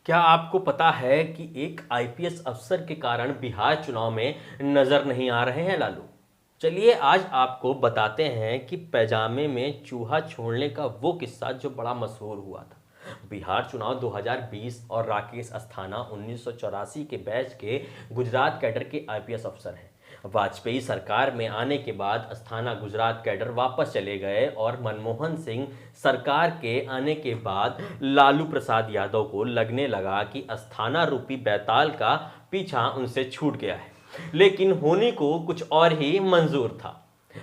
क्या आपको पता है कि एक आईपीएस अफसर के कारण बिहार चुनाव में नजर नहीं आ रहे हैं लालू। चलिए आज आपको बताते हैं कि पैजामे में चूहा छोड़ने का वो किस्सा जो बड़ा मशहूर हुआ था। बिहार चुनाव 2020 और राकेश अस्थाना 1984 के बैच के गुजरात कैडर के आईपीएस अफसर हैं। वाजपेयी सरकार में आने के बाद अस्थाना गुजरात कैडर वापस चले गए और मनमोहन सिंह सरकार के आने के बाद लालू प्रसाद यादव को लगने लगा कि अस्थाना रूपी बैताल का पीछा उनसे छूट गया है, लेकिन होनी को कुछ और ही मंजूर था।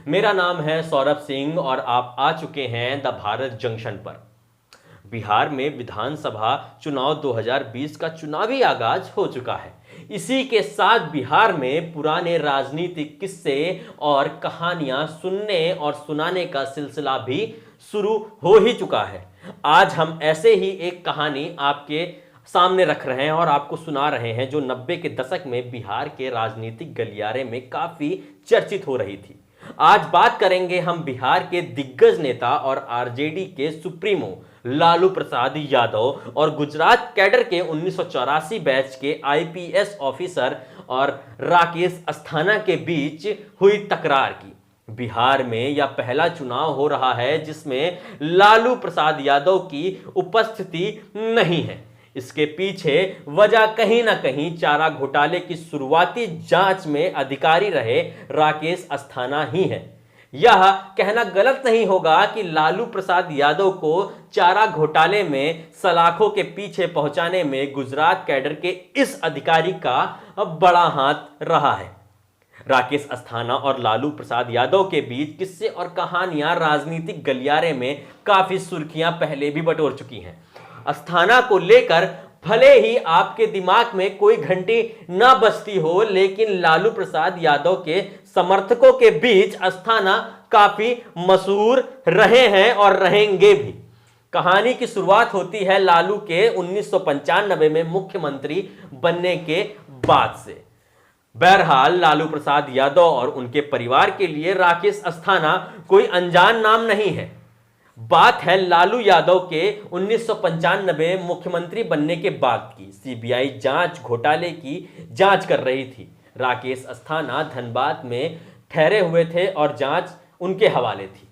मेरा नाम है सौरभ सिंह और आप आ चुके हैं द भारत जंक्शन पर। बिहार में विधानसभा चुनाव 2020 का चुनावी आगाज हो चुका है। इसी के साथ बिहार में पुराने राजनीतिक किस्से और कहानियां सुनने और सुनाने का सिलसिला भी शुरू हो ही चुका है। आज हम ऐसे ही एक कहानी आपके सामने रख रहे हैं और आपको सुना रहे हैं जो 90 के दशक में बिहार के राजनीतिक गलियारे में काफी चर्चित हो रही थी। आज बात करेंगे हम बिहार के दिग्गज नेता और आरजेडी के सुप्रीमो लालू प्रसाद यादव और गुजरात कैडर के 1984 बैच के आईपीएस ऑफिसर और राकेश अस्थाना के बीच हुई तकरार की। बिहार में यह पहला चुनाव हो रहा है जिसमें लालू प्रसाद यादव की उपस्थिति नहीं है। इसके पीछे वजह कहीं ना कहीं चारा घोटाले की शुरुआती जांच में अधिकारी रहे राकेश अस्थाना ही है। यह कहना गलत नहीं होगा कि लालू प्रसाद यादव को चारा घोटाले में सलाखों के पीछे पहुंचाने में गुजरात कैडर के इस अधिकारी का बड़ा हाथ रहा है। राकेश अस्थाना और लालू प्रसाद यादव के बीच किस्से और कहानियां राजनीतिक गलियारे में काफी सुर्खियां पहले भी बटोर चुकी हैं। अस्थाना को लेकर भले ही आपके दिमाग में कोई घंटी ना बजती हो, लेकिन लालू प्रसाद यादव के समर्थकों के बीच अस्थाना काफी मशहूर रहे हैं और रहेंगे भी। कहानी की शुरुआत होती है लालू के 1995 में मुख्यमंत्री बनने के बाद से। बहरहाल लालू प्रसाद यादव और उनके परिवार के लिए राकेश अस्थाना कोई अनजान नाम नहीं है। बात है लालू यादव के 1995 मुख्यमंत्री बनने के बाद की। सीबीआई जांच घोटाले की जांच कर रही थी। राकेश अस्थाना धनबाद में ठहरे हुए थे और जांच उनके हवाले थी।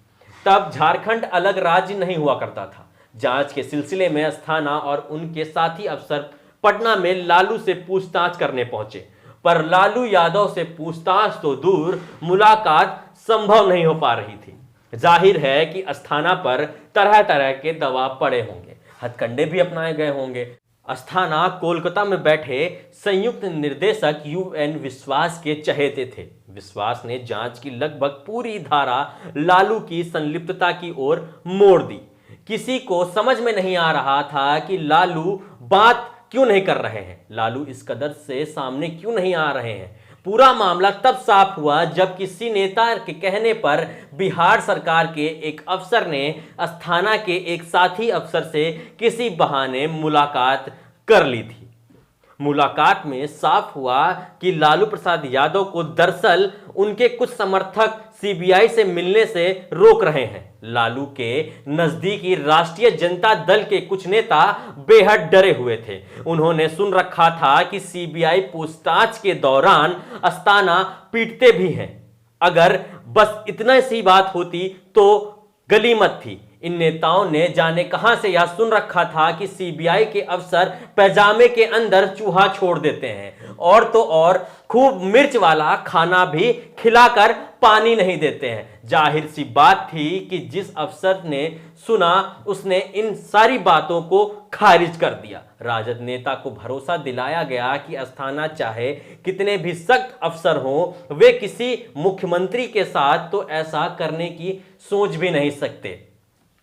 तब झारखंड अलग राज्य नहीं हुआ करता था। जांच के सिलसिले में अस्थाना और उनके साथी अफसर पटना में लालू से पूछताछ करने पहुंचे, पर लालू यादव से पूछताछ तो दूर, मुलाकात संभव नहीं हो पा रही थी। जाहिर है कि अस्थाना पर तरह तरह के दबाव पड़े होंगे, हथकंडे भी अपनाए गए होंगे। अस्थाना कोलकाता में बैठे संयुक्त निर्देशक यूएन विश्वास के चहेते थे। विश्वास ने जांच की लगभग पूरी धारा लालू की संलिप्तता की ओर मोड़ दी। किसी को समझ में नहीं आ रहा था कि लालू बात क्यों नहीं कर रहे हैं, लालू इस कदर से सामने क्यों नहीं आ रहे हैं। पूरा मामला तब साफ हुआ जब किसी नेता के कहने पर बिहार सरकार के एक अफसर ने अस्थाना के एक साथी अफसर से किसी बहाने मुलाकात कर ली थी। मुलाकात में साफ हुआ कि लालू प्रसाद यादव को दरअसल उनके कुछ समर्थक सीबीआई से मिलने से रोक रहे हैं। लालू के नजदीकी राष्ट्रीय जनता दल के कुछ नेता बेहद डरे हुए थे। उन्होंने सुन रखा था कि सीबीआई पूछताछ के दौरान अस्थाना पीटते भी हैं। अगर बस इतना सी बात होती तो गनीमत थी। इन नेताओं ने जाने कहां से यह सुन रखा था कि सीबीआई के अफसर पैजामे के अंदर चूहा छोड़ देते हैं और तो और खूब मिर्च वाला खाना भी खिलाकर पानी नहीं देते हैं। जाहिर सी बात थी कि जिस अफसर ने सुना उसने इन सारी बातों को खारिज कर दिया। राजद नेता को भरोसा दिलाया गया कि अस्थाना चाहे कितने भी सख्त अफसर हों, वे किसी मुख्यमंत्री के साथ तो ऐसा करने की सोच भी नहीं सकते।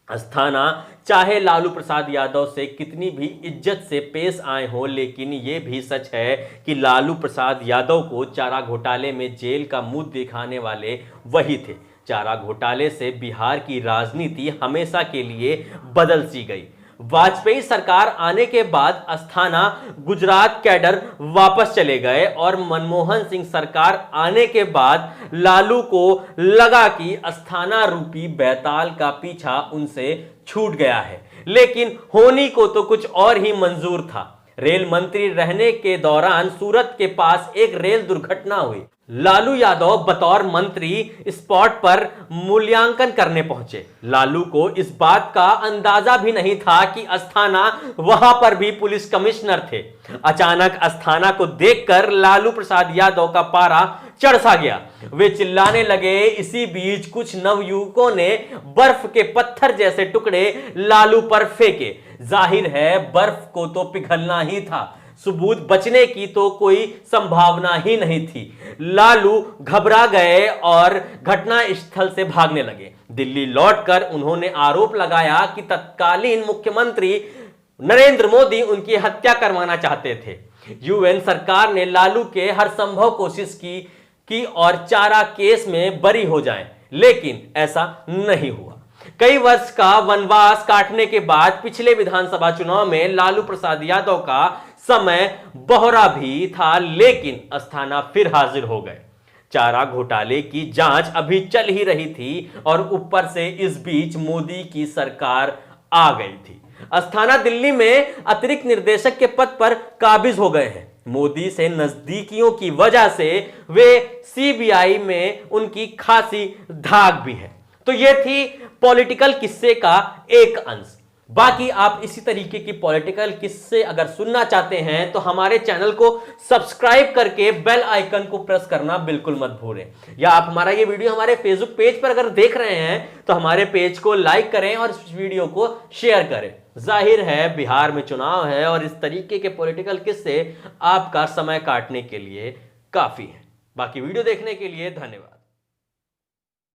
अस्थाना चाहे लालू प्रसाद यादव से कितनी भी इज्जत से पेश आए हों, लेकिन यह भी सच है कि लालू प्रसाद यादव को चारा घोटाले में जेल का मुंह दिखाने वाले वही थे। चारा घोटाले से बिहार की राजनीति हमेशा के लिए बदल सी गई। वाजपेयी सरकार आने के बाद अस्थाना गुजरात कैडर वापस चले गए और मनमोहन सिंह सरकार आने के बाद लालू को लगा कि अस्थाना रूपी बैताल का पीछा उनसे छूट गया है, लेकिन होनी को तो कुछ और ही मंजूर था। रेल मंत्री रहने के दौरान सूरत के पास एक रेल दुर्घटना हुई। लालू यादव बतौर मंत्री स्पॉट पर मूल्यांकन करने पहुंचे। लालू को इस बात का अंदाजा भी नहीं था कि अस्थाना वहां पर भी पुलिस कमिश्नर थे। अचानक अस्थाना को देखकर लालू प्रसाद यादव का पारा चढ़ सा गया। वे चिल्लाने लगे। इसी बीच कुछ नवयुवकों ने बर्फ के पत्थर जैसे टुकड़े लालू पर फेंके। जाहिर है बर्फ को तो पिघलना ही था, सबूत बचने की तो कोई संभावना ही नहीं थी। लालू घबरा गए और घटना स्थल से भागने लगे। दिल्ली लौटकर उन्होंने आरोप लगाया कि तत्कालीन मुख्यमंत्री नरेंद्र मोदी उनकी हत्या करवाना चाहते थे। यूएन सरकार ने लालू के हर संभव कोशिश की और चारा केस में बरी हो जाएं, लेकिन ऐसा नहीं हुआ। कई वर्ष का वनवास काटने के बाद पिछले विधानसभा चुनाव में लालू प्रसाद यादव का समय बोहरा भी था, लेकिन अस्थाना फिर हाजिर हो गए। चारा घोटाले की जांच अभी चल ही रही थी और ऊपर से इस बीच मोदी की सरकार आ गई थी। अस्थाना दिल्ली में अतिरिक्त निर्देशक के पद पर काबिज हो गए हैं। मोदी से नजदीकियों की वजह से वे सीबीआई में उनकी खासी धाक भी है। तो यह थी पॉलिटिकल किस्से का एक अंश। बाकी आप इसी तरीके की पॉलिटिकल किस्से अगर सुनना चाहते हैं तो हमारे चैनल को सब्सक्राइब करके बेल आइकन को प्रेस करना बिल्कुल मत भूलें। या आप हमारा ये वीडियो हमारे फेसबुक पेज पर अगर देख रहे हैं तो हमारे पेज को लाइक करें और इस वीडियो को शेयर करें। जाहिर है बिहार में चुनाव है और इस तरीके के पॉलिटिकल किस्से आपका समय काटने के लिए काफी है। बाकी वीडियो देखने के लिए धन्यवाद।